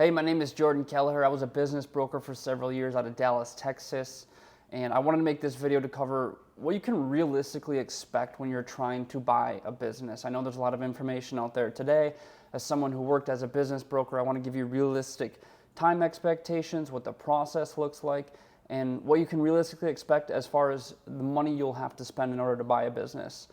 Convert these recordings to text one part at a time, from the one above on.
Hey, my name is Jordan Kelleher. I was a business broker for several years out of Dallas, Texas, and I wanted to make this video to cover what you can realistically expect when you're trying to buy a business. I know there's a lot of information out there today. As someone who worked as a business broker, I want to give you realistic time expectations, what the process looks like, and what you can realistically expect as far as the money you'll have to spend in order to buy a business.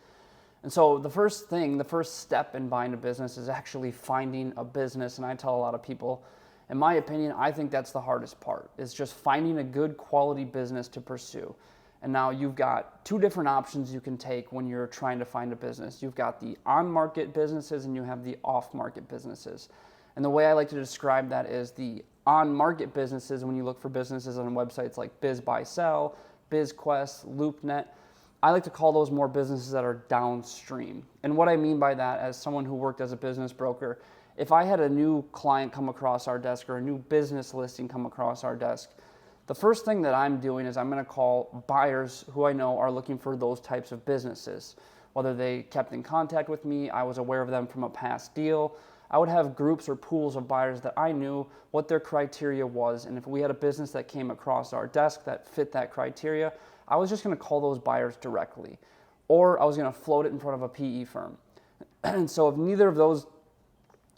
And so the first step in buying a business is actually finding a business. And I tell a lot of people, in my opinion, I think that's the hardest part, is just finding a good quality business to pursue. And now you've got two different options you can take when you're trying to find a business. You've got the on-market businesses and you have the off-market businesses. And the way I like to describe that is the on-market businesses, when you look for businesses on websites like BizBuySell, BizQuest, LoopNet, I like to call those more businesses that are downstream. And what I mean by that, as someone who worked as a business broker, if I had a new client come across our desk or a new business listing come across our desk, the first thing that I'm doing is I'm going to call buyers who I know are looking for those types of businesses. Whether they kept in contact with me, I was aware of them from a past deal, I would have groups or pools of buyers that I knew what their criteria was, and if we had a business that came across our desk that fit that criteria, I was just going to call those buyers directly, or I was going to float it in front of a PE firm. And so if neither of those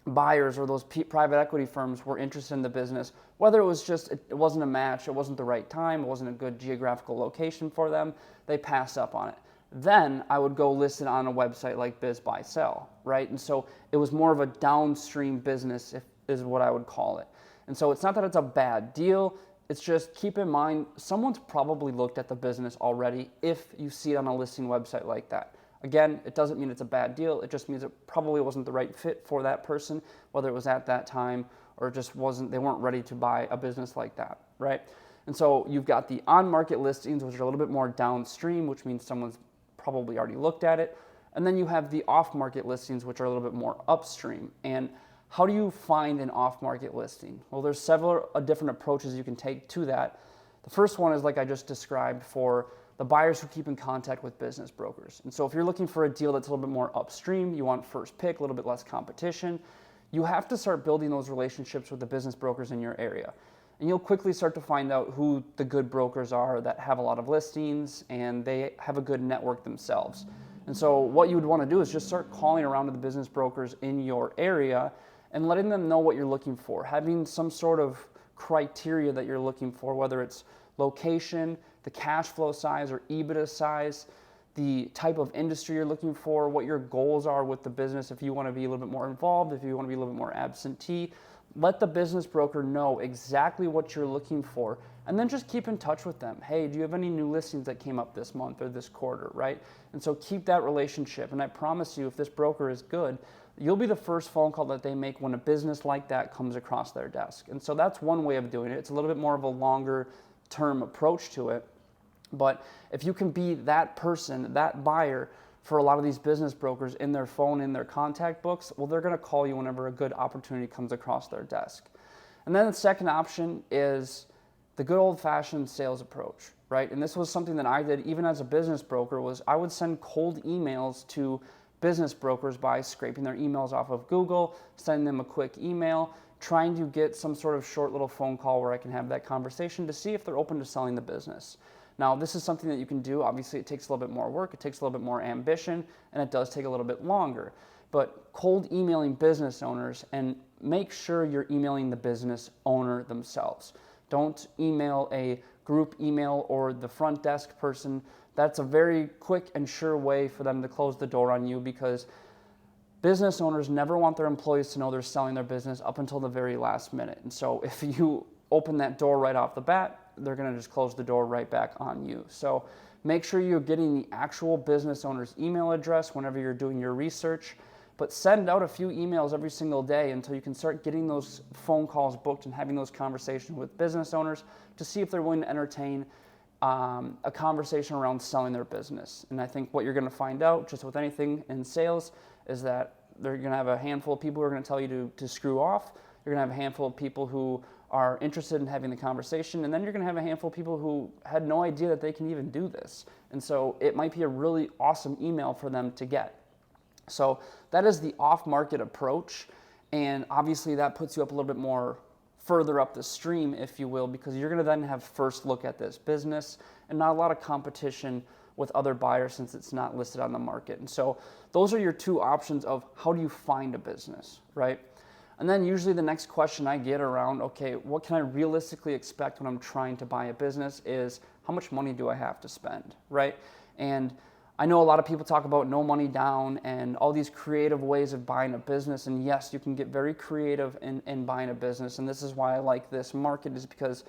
buyers or those private equity firms were interested in the business, whether it was just, it wasn't a match, it wasn't the right time, it wasn't a good geographical location for them, they passed up on it. Then I would go list it on a website like BizBuySell, right? And so it was more of a downstream business, is what I would call it. And so it's not that it's a bad deal, it's just keep in mind, someone's probably looked at the business already if you see it on a listing website like that. Again, it doesn't mean it's a bad deal, it just means it probably wasn't the right fit for that person, whether it was at that time or it just wasn't, they weren't ready to buy a business like that, right? And so you've got the on-market listings, which are a little bit more downstream, which means someone's probably already looked at it. And then you have the off-market listings, which are a little bit more upstream. And how do you find an off-market listing? Well, there's several different approaches you can take to that. The first one is like I just described for the buyers who keep in contact with business brokers. And so if you're looking for a deal that's a little bit more upstream, you want first pick, a little bit less competition, you have to start building those relationships with the business brokers in your area. And you'll quickly start to find out who the good brokers are that have a lot of listings and they have a good network themselves. And so what you would want to do is just start calling around to the business brokers in your area and letting them know what you're looking for, having some sort of criteria that you're looking for, whether it's location, the cash flow size or EBITDA size, the type of industry you're looking for, what your goals are with the business, if you want to be a little bit more involved, if you want to be a little bit more absentee. Let the business broker know exactly what you're looking for, and then just keep in touch with them. Hey, do you have any new listings that came up this month or this quarter, right? And so keep that relationship, and I promise you, if this broker is good, you'll be the first phone call that they make when a business like that comes across their desk. And so that's one way of doing it. It's a little bit more of a longer term approach to it. But if you can be that person, that buyer for a lot of these business brokers in their phone, in their contact books, well, they're going to call you whenever a good opportunity comes across their desk. And then the second option is the good old-fashioned sales approach, right? And this was something that I did even as a business broker, was I would send cold emails to business brokers by scraping their emails off of Google, sending them a quick email, trying to get some sort of short little phone call where I can have that conversation to see if they're open to selling the business. Now, this is something that you can do. Obviously, it takes a little bit more work, it takes a little bit more ambition, and it does take a little bit longer. But cold emailing business owners, and make sure you're emailing the business owner themselves. Don't email a group email or the front desk person. That's a very quick and sure way for them to close the door on you, because business owners never want their employees to know they're selling their business up until the very last minute. And so if you open that door right off the bat, they're going to just close the door right back on you. So make sure you're getting the actual business owner's email address whenever you're doing your research, but send out a few emails every single day until you can start getting those phone calls booked and having those conversations with business owners to see if they're willing to entertain a conversation around selling their business. And I think what you're going to find out, just with anything in sales, is that they're going to have a handful of people who are going to tell you to screw off. You're going to have a handful of people who are interested in having the conversation, and then you're going to have a handful of people who had no idea that they can even do this. And so it might be a really awesome email for them to get. So that is the off-market approach, and obviously that puts you up a little bit more further up the stream, if you will, because you're going to then have first look at this business and not a lot of competition with other buyers since it's not listed on the market. And so those are your two options of how do you find a business, right? And then usually the next question I get around, okay, what can I realistically expect when I'm trying to buy a business is how much money do I have to spend, right? And I know a lot of people talk about no money down and all these creative ways of buying a business. And yes, you can get very creative in buying a business. And this is why I like this market, is because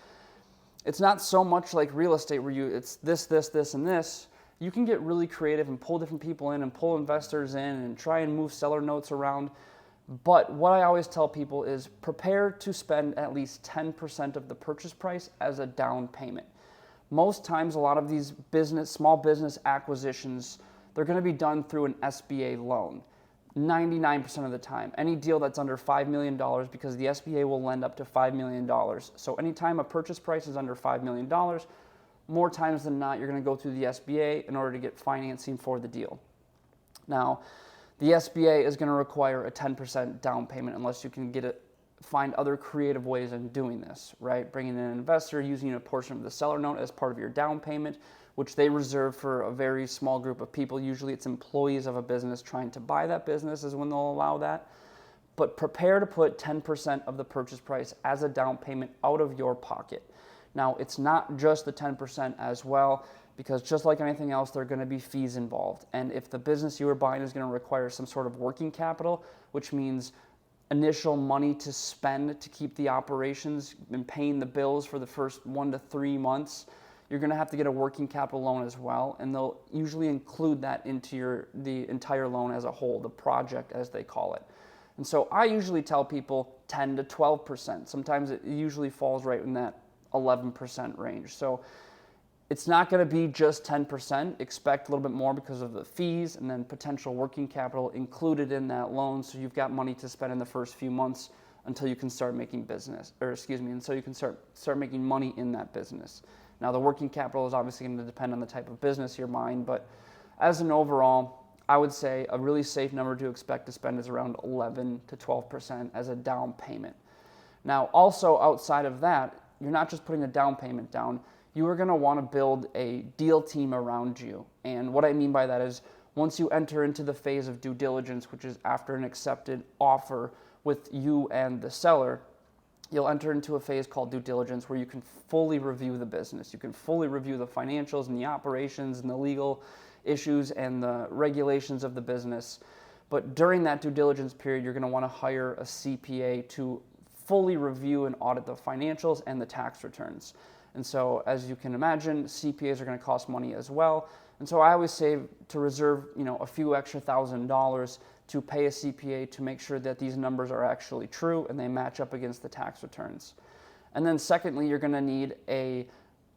it's not so much like real estate where it's this, and this. You can get really creative and pull different people in and pull investors in and try and move seller notes around. But what I always tell people is prepare to spend at least 10% of the purchase price as a down payment. Most times, a lot of these small business acquisitions, they're going to be done through an SBA loan. 99% of the time. Any deal that's under $5 million, because the SBA will lend up to $5 million. So anytime a purchase price is under $5 million, more times than not, you're going to go through the SBA in order to get financing for the deal. Now, the SBA is going to require a 10% down payment unless you can find other creative ways in doing this, right? Bringing in an investor, using a portion of the seller note as part of your down payment, which they reserve for a very small group of people. Usually it's employees of a business trying to buy that business is when they'll allow that. But prepare to put 10% of the purchase price as a down payment out of your pocket. Now, it's not just the 10% as well, because just like anything else, there are going to be fees involved. And if the business you are buying is going to require some sort of working capital, which means initial money to spend to keep the operations and paying the bills for the first 1 to 3 months, you're going to have to get a working capital loan as well, and they'll usually include that into the entire loan as a whole, the project as they call it. And so I usually tell people 10 to 12%. Sometimes it usually falls right in that 11% range. So it's not going to be just 10%. Expect a little bit more because of the fees and then potential working capital included in that loan. So you've got money to spend in the first few months until you can start making until you can start making money in that business. Now, the working capital is obviously going to depend on the type of business you're buying, but as an overall, I would say a really safe number to expect to spend is around 11 to 12% as a down payment. Now, also outside of that, you're not just putting a down payment down. You are going to want to build a deal team around you. And what I mean by that is once you enter into the phase of due diligence, which is after an accepted offer with you and the seller, you'll enter into a phase called due diligence where you can fully review the business. You can fully review the financials and the operations and the legal issues and the regulations of the business. But during that due diligence period, you're going to want to hire a CPA to fully review and audit the financials and the tax returns. And so, as you can imagine, CPAs are going to cost money as well. And so I always say to reserve, a few extra $1,000 to pay a CPA to make sure that these numbers are actually true and they match up against the tax returns. And then secondly, you're going to need an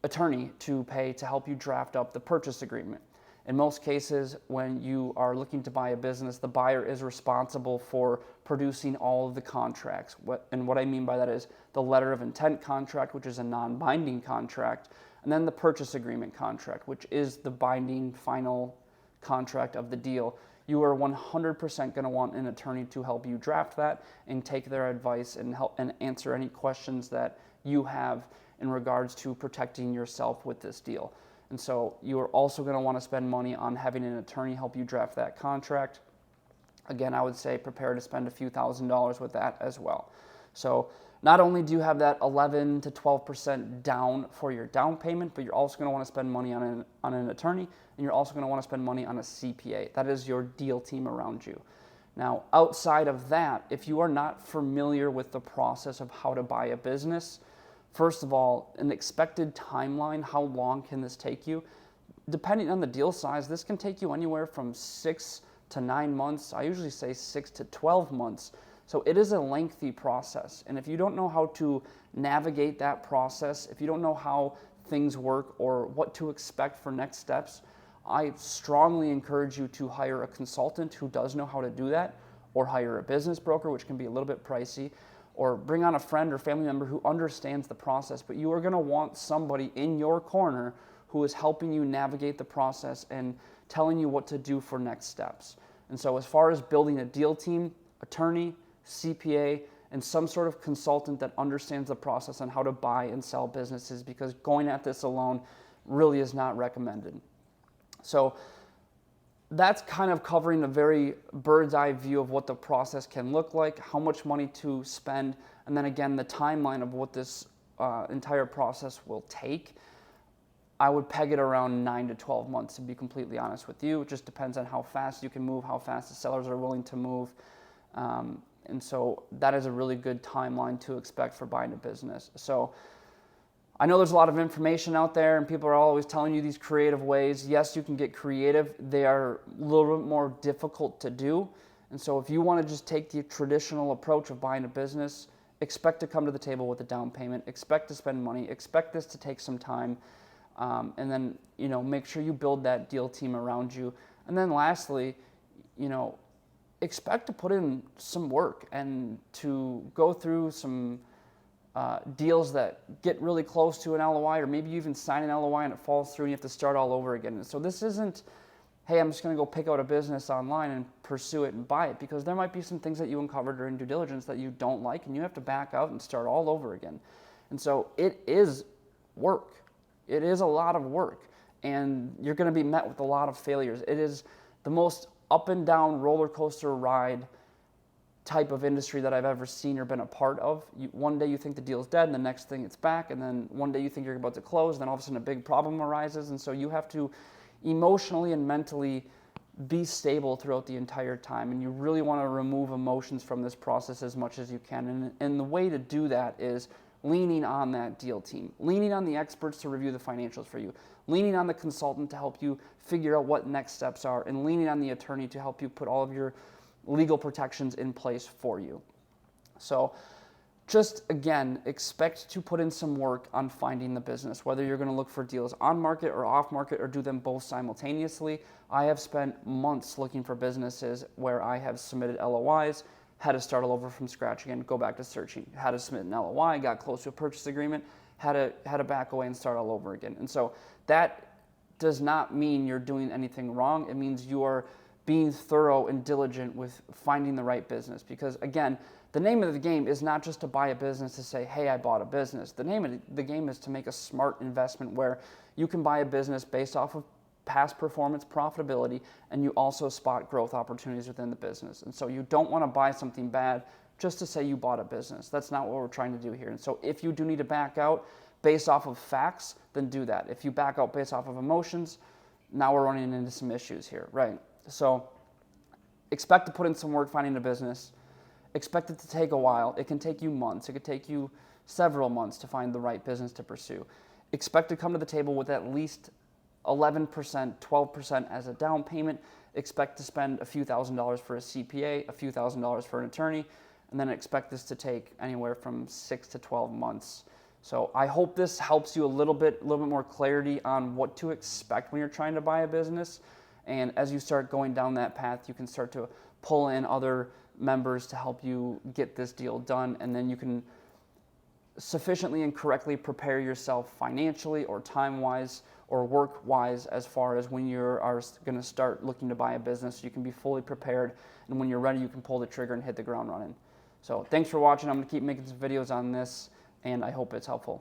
attorney to pay to help you draft up the purchase agreement. In most cases, when you are looking to buy a business, the buyer is responsible for producing all of the contracts. What I mean by that is the letter of intent contract, which is a non-binding contract, and then the purchase agreement contract, which is the binding final contract of the deal. You are 100% going to want an attorney to help you draft that and take their advice and help and answer any questions that you have in regards to protecting yourself with this deal. And so you are also going to want to spend money on having an attorney help you draft that contract. Again, I would say prepare to spend a few $1,000s with that as well. So not only do you have that 11 to 12% down for your down payment, but you're also going to want to spend money on an attorney, and you're also going to want to spend money on a CPA. That is your deal team around you. Now, outside of that, if you are not familiar with the process of how to buy a business, first of all, an expected timeline, how long can this take you? Depending on the deal size, this can take you anywhere from 6 to 9 months. I usually say 6 to 12 months. So it is a lengthy process. And if you don't know how to navigate that process, if you don't know how things work or what to expect for next steps, I strongly encourage you to hire a consultant who does know how to do that, or hire a business broker, which can be a little bit pricey, or bring on a friend or family member who understands the process. But you are going to want somebody in your corner who is helping you navigate the process and telling you what to do for next steps. And so as far as building a deal team, attorney, CPA, and some sort of consultant that understands the process on how to buy and sell businesses, because going at this alone really is not recommended. So that's kind of covering a very bird's eye view of what the process can look like, how much money to spend, and then again, the timeline of what this entire process will take. I would peg it around 9 to 12 months, to be completely honest with you. It just depends on how fast you can move, how fast the sellers are willing to move. And so that is a really good timeline to expect for buying a business. So I know there's a lot of information out there and people are always telling you these creative ways. Yes, you can get creative. They are a little bit more difficult to do. And so if you want to just take the traditional approach of buying a business, expect to come to the table with a down payment, expect to spend money, expect this to take some time. And then, make sure you build that deal team around you. And then lastly, expect to put in some work and to go through some deals that get really close to an LOI, or maybe you even sign an LOI and it falls through and you have to start all over again. And so this isn't, hey, I'm just going to go pick out a business online and pursue it and buy it, because there might be some things that you uncovered during due diligence that you don't like, and you have to back out and start all over again. And so it is work. It is a lot of work, and you're going to be met with a lot of failures. It is the most up and down roller coaster ride type of industry that I've ever seen or been a part of. One day you think the deal's dead, and the next thing it's back, and then one day you think you're about to close, then all of a sudden a big problem arises, and so you have to emotionally and mentally be stable throughout the entire time, and you really want to remove emotions from this process as much as you can. And the way to do that is leaning on that deal team, leaning on the experts to review the financials for you, leaning on the consultant to help you figure out what next steps are, and leaning on the attorney to help you put all of your legal protections in place for you. So just, again, expect to put in some work on finding the business, whether you're going to look for deals on market or off market, or do them both simultaneously. I have spent months looking for businesses where I have submitted LOIs, had to start all over from scratch again, go back to searching, had to submit an LOI, got close to a purchase agreement, had to back away and start all over again. And so that does not mean you're doing anything wrong. It means you are being thorough and diligent with finding the right business. Because again, the name of the game is not just to buy a business to say, hey, I bought a business. The name of the game is to make a smart investment where you can buy a business based off of past performance, profitability, and you also spot growth opportunities within the business. And so you don't want to buy something bad just to say you bought a business. That's not what we're trying to do here. And so if you do need to back out based off of facts, then do that. If you back out based off of emotions, now we're running into some issues here, right? So expect to put in some work finding a business. Expect it to take a while. It can take you months. It could take you several months to find the right business to pursue. Expect to come to the table with at least 11%, 12% as a down payment. Expect to spend a few $1,000s for a CPA, a few $1,000s for an attorney, and then expect this to take anywhere from 6 to 12 months. So I hope this helps you a little bit more clarity on what to expect when you're trying to buy a business. And as you start going down that path, you can start to pull in other members to help you get this deal done, and then you can sufficiently and correctly prepare yourself financially or time-wise or work-wise as far as when you are going to start looking to buy a business. You can be fully prepared, and when you're ready, you can pull the trigger and hit the ground running. So thanks for watching. I'm going to keep making some videos on this, and I hope it's helpful.